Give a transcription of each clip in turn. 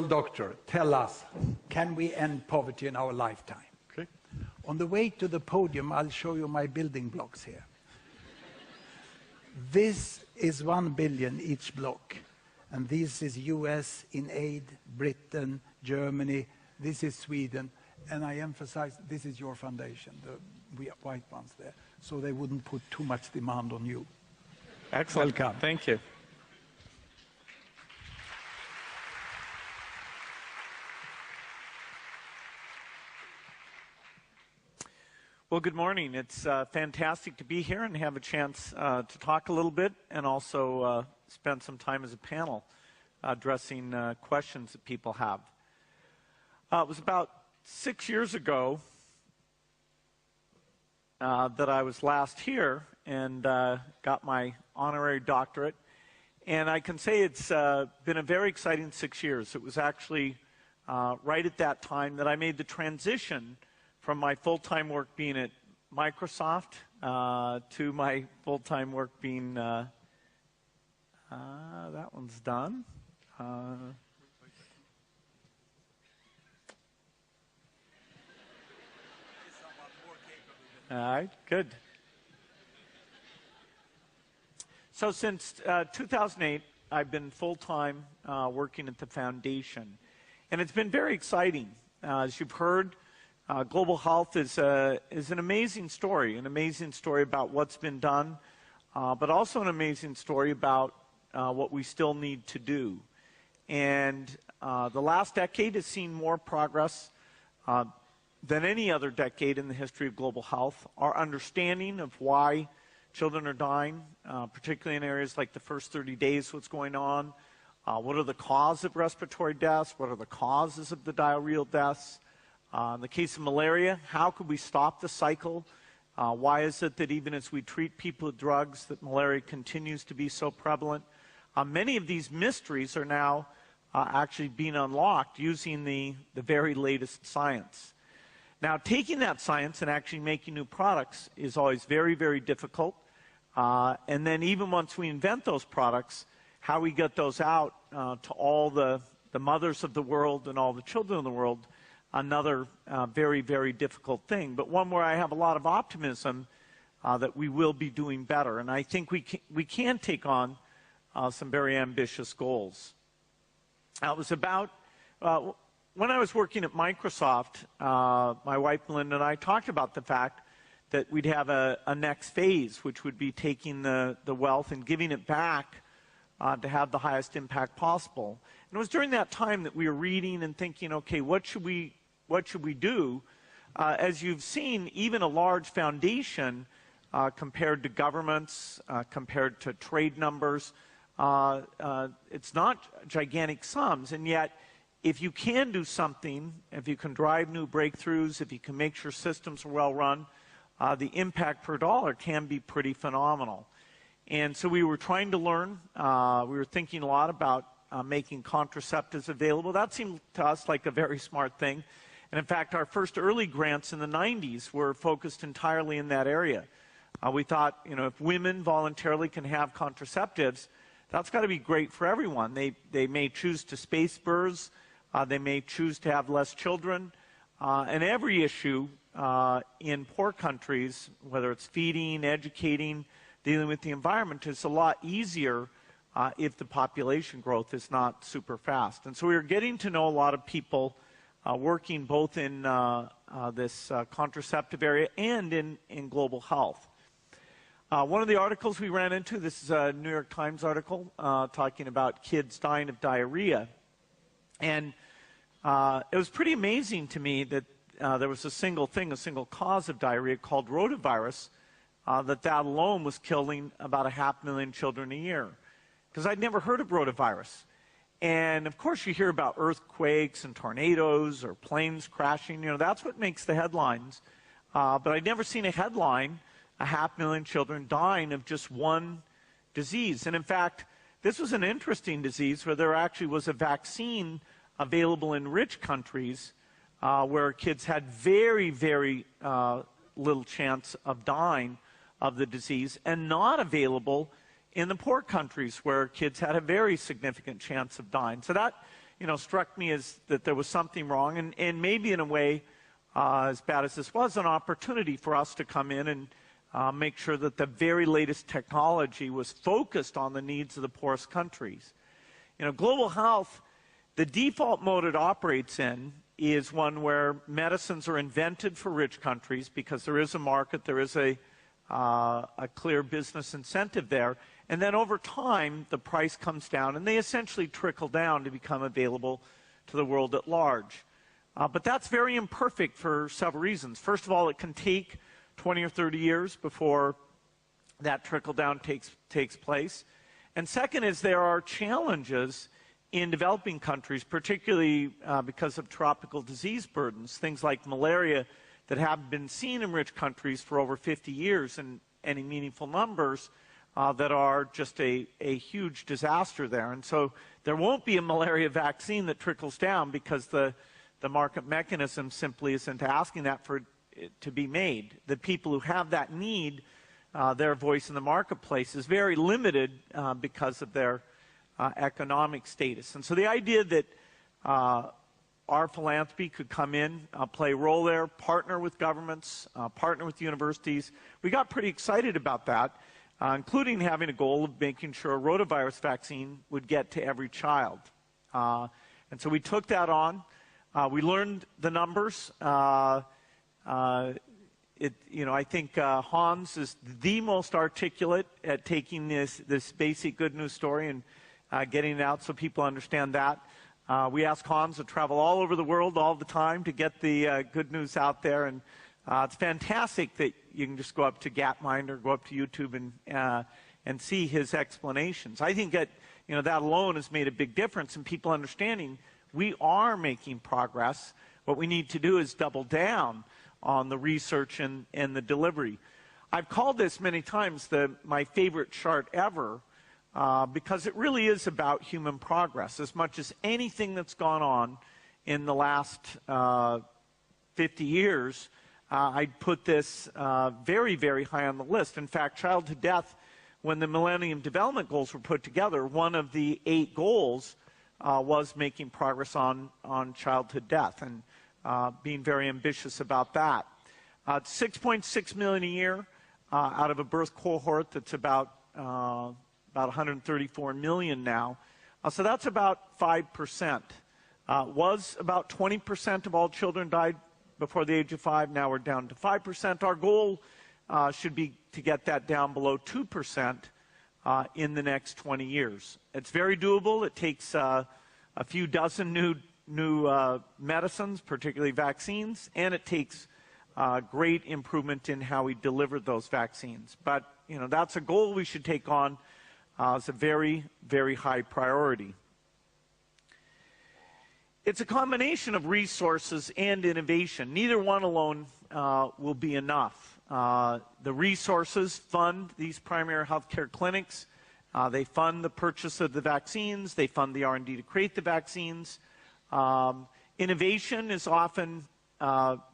Doctor, tell us, can we end poverty in our lifetime? Okay. On the way to the podium, I'll show you my building blocks here. This is 1 billion each block. And this is US in aid, Britain, Germany, this is Sweden. And I emphasize, this is your foundation, the white ones there. So they wouldn't put too much demand on you. Excellent. Welcome. Thank you. Well, good morning. It's fantastic to be here and have a chance to talk a little bit and also spend some time as a panel addressing questions that people have. It was about 6 years ago that I was last here and got my honorary doctorate. And I can say it's been a very exciting 6 years. It was actually right at that time that I made the transition from my full-time work being at Microsoft to my full-time work being, that one's done. All right, good. So since 2008, I've been full-time working at the foundation. And it's been very exciting. As you've heard, global health is an amazing story about what's been done, but also an amazing story about what we still need to do. And the last decade has seen more progress than any other decade in the history of global health. Our understanding of why children are dying, particularly in areas like the first 30 days, what's going on, what are the causes of respiratory deaths, what are the causes of the diarrheal deaths. In the case of malaria, how could we stop the cycle? Why is it that even as we treat people with drugs that malaria continues to be so prevalent? Many of these mysteries are now actually being unlocked using the very latest science. Now, taking that science and actually making new products is always very, very difficult. And then even once we invent those products, how we get those out to all the mothers of the world and all the children of the world, another very, very difficult thing, but one where I have a lot of optimism that we will be doing better. And I think we can take on some very ambitious goals. It was about, when I was working at Microsoft, my wife Melinda and I talked about the fact that we'd have a next phase, which would be taking the wealth and giving it back to have the highest impact possible. And it was during that time that we were reading and thinking, okay, what should we do? As you've seen, even a large foundation compared to governments, compared to trade numbers, it's not gigantic sums. And yet, if you can do something, if you can drive new breakthroughs, if you can make sure systems are well run, the impact per dollar can be pretty phenomenal. And so we were trying to learn. We were thinking a lot about making contraceptives available. That seemed to us like a very smart thing. And in fact, our first early grants in the 90s were focused entirely in that area. We thought, if women voluntarily can have contraceptives, that's got to be great for everyone. They may choose to space births. They may choose to have less children. And every issue in poor countries, whether it's feeding, educating, dealing with the environment, is a lot easier if the population growth is not super fast. And so we were getting to know a lot of people working both in this contraceptive area and in global health. One of the articles we ran into, this is a New York Times article talking about kids dying of diarrhea. And it was pretty amazing to me that there was a single cause of diarrhea called rotavirus, that alone was killing about 500,000 children a year. Because I'd never heard of rotavirus. And of course you hear about earthquakes and tornadoes or planes crashing, that's what makes the headlines. But I'd never seen a headline, 500,000 children dying of just one disease. And in fact, this was an interesting disease where there actually was a vaccine available in rich countries where kids had very, very little chance of dying of the disease, and not available in the poor countries where kids had a very significant chance of dying. So that struck me as that there was something wrong, and maybe in a way, as bad as this was, an opportunity for us to come in and make sure that the very latest technology was focused on the needs of the poorest countries. Global health, the default mode it operates in is one where medicines are invented for rich countries because there is a market, there is a clear business incentive there, and then over time the price comes down and they essentially trickle down to become available to the world at large. But that's very imperfect for several reasons. First of all, it can take 20 or 30 years before that trickle down takes place. And second is there are challenges in developing countries, particularly because of tropical disease burdens, things like malaria that have been seen in rich countries for over 50 years in any meaningful numbers that are just a huge disaster there. And so there won't be a malaria vaccine that trickles down because the market mechanism simply isn't asking that for it to be made. The people who have that need, their voice in the marketplace is very limited because of their economic status. And so the idea that our philanthropy could come in, play a role there, partner with governments, partner with universities, we got pretty excited about that, including having a goal of making sure a rotavirus vaccine would get to every child. And so we took that on. We learned the numbers. I think Hans is the most articulate at taking this basic good news story and getting it out so people understand that. We ask Hans to travel all over the world all the time to get the good news out there, and it's fantastic that you can just go up to Gapminder, go up to YouTube and see his explanations. I think that that alone has made a big difference in people understanding we are making progress. What we need to do is double down on the research and the delivery. I've called this many times my favorite chart ever because it really is about human progress. As much as anything that's gone on in the last 50 years, I'd put this very, very high on the list. In fact, childhood death, when the Millennium Development Goals were put together, one of the 8 goals was making progress on childhood death and being very ambitious about that. 6.6 million a year out of a birth cohort that's about 134 million now. So that's about 5%. Was about 20% of all children died before the age of 5. Now we're down to 5%. Our goal should be to get that down below 2% in the next 20 years. It's very doable. It takes a few dozen new medicines, particularly vaccines, and it takes great improvement in how we deliver those vaccines. But that's a goal we should take on as a very, very high priority. It's a combination of resources and innovation. Neither one alone will be enough. The resources fund these primary healthcare clinics. They fund the purchase of the vaccines. They fund the R&D to create the vaccines. Innovation is often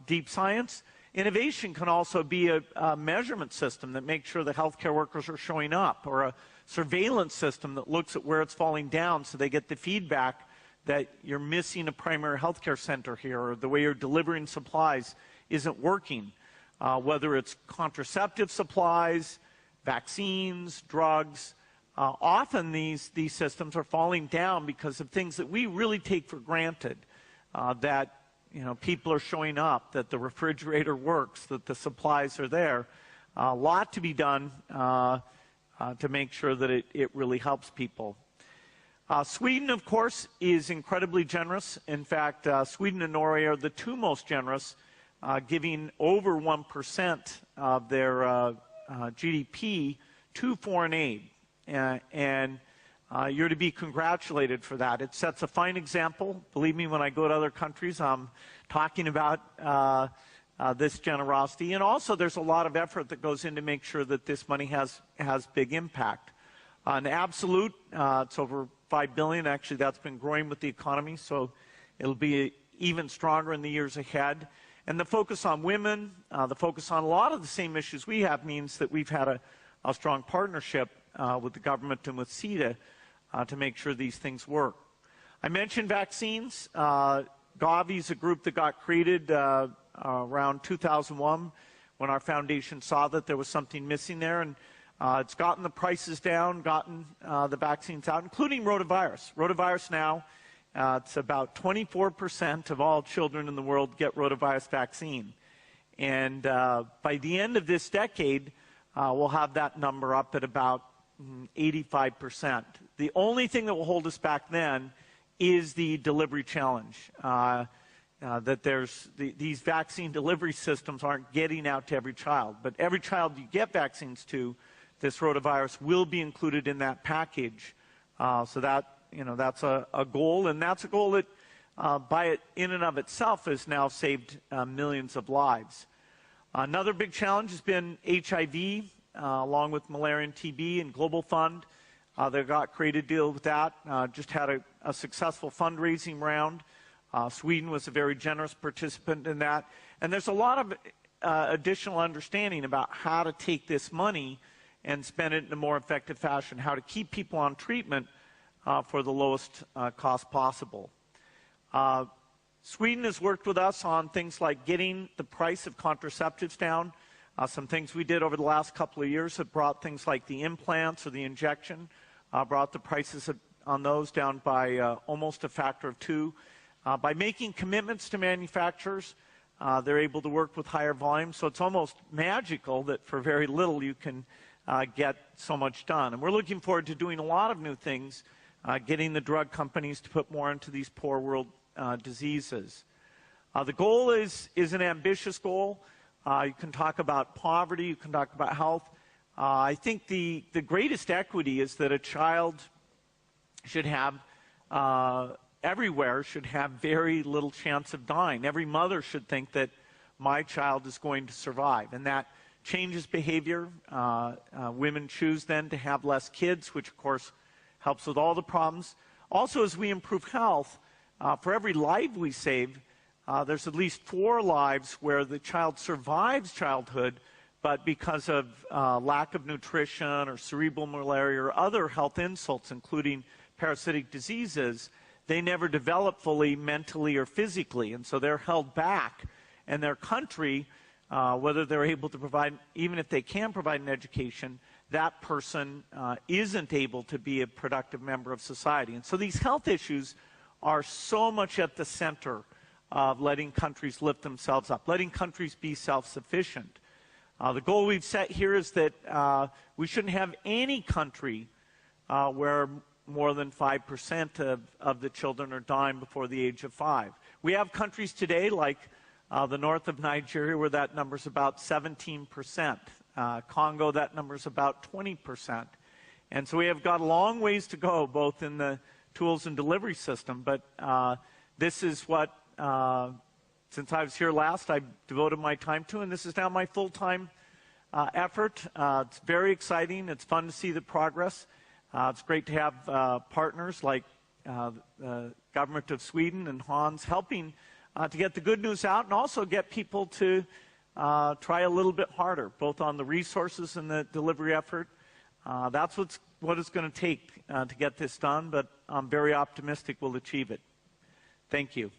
deep science. Innovation can also be a measurement system that makes sure the healthcare workers are showing up, or a surveillance system that looks at where it's falling down so they get the feedback that you're missing a primary healthcare center here, or the way you're delivering supplies isn't working. Whether it's contraceptive supplies, vaccines, drugs, often these systems are falling down because of things that we really take for granted, that people are showing up, that the refrigerator works, that the supplies are there. A lot to be done to make sure that it really helps people. Sweden, of course, is incredibly generous. In fact, Sweden and Norway are the 2 most generous, giving over 1% of their GDP to foreign aid. And you're to be congratulated for that. It sets a fine example. Believe me, when I go to other countries, I'm talking about this generosity. And also, there's a lot of effort that goes in to make sure that this money has big impact. In absolute, it's over $5 billion. Actually, that's been growing with the economy, so it'll be even stronger in the years ahead. And the focus on women, the focus on a lot of the same issues we have, means that we've had a strong partnership with the government and with CETA to make sure these things work. I mentioned vaccines. Gavi is a group that got created around 2001 when our foundation saw that there was something missing there, and it's gotten the prices down, gotten the vaccines out, including rotavirus. Rotavirus now, it's about 24% of all children in the world get rotavirus vaccine. And by the end of this decade, we'll have that number up at about 85%. The only thing that will hold us back then is the delivery challenge. That these vaccine delivery systems aren't getting out to every child. But every child you get vaccines to, this rotavirus will be included in that package. So that, that's a goal, and that's a goal that by it in and of itself has now saved millions of lives. Another big challenge has been HIV, along with malaria and TB, and Global Fund. They got created to deal with that. Just had a successful fundraising round. Sweden was a very generous participant in that. And there's a lot of additional understanding about how to take this money and spend it in a more effective fashion, how to keep people on treatment for the lowest cost possible. Sweden has worked with us on things like getting the price of contraceptives down. Some things we did over the last couple of years have brought things like the implants or the injection, brought the prices on those down by almost a factor of 2. By making commitments to manufacturers, they're able to work with higher volumes. So it's almost magical that for very little you can get so much done. And we're looking forward to doing a lot of new things, getting the drug companies to put more into these poor world diseases. The goal is an ambitious goal. You can talk about poverty, you can talk about health. I think the greatest equity is that a child should have, everywhere should have very little chance of dying. Every mother should think that my child is going to survive, and that changes behavior. Women choose then to have less kids, which of course helps with all the problems. Also, as we improve health, for every life we save, there's at least 4 lives where the child survives childhood, but because of lack of nutrition or cerebral malaria or other health insults, including parasitic diseases, they never develop fully mentally or physically, and so they're held back. And their country, whether they're able to provide, even if they can provide an education, that person isn't able to be a productive member of society. And so these health issues are so much at the center of letting countries lift themselves up, letting countries be self-sufficient. The goal we've set here is that we shouldn't have any country where more than 5% of the children are dying before the age of 5. We have countries today like the north of Nigeria where that number's about 17%. Congo, that number's about 20%. And so we have got a long ways to go, both in the tools and delivery system. But this is what, since I was here last, I've devoted my time to, and this is now my full-time effort. It's very exciting. It's fun to see the progress. It's great to have partners like the government of Sweden and Hans helping to get the good news out and also get people to try a little bit harder, both on the resources and the delivery effort. That's what it's going to take to get this done, but I'm very optimistic we'll achieve it. Thank you.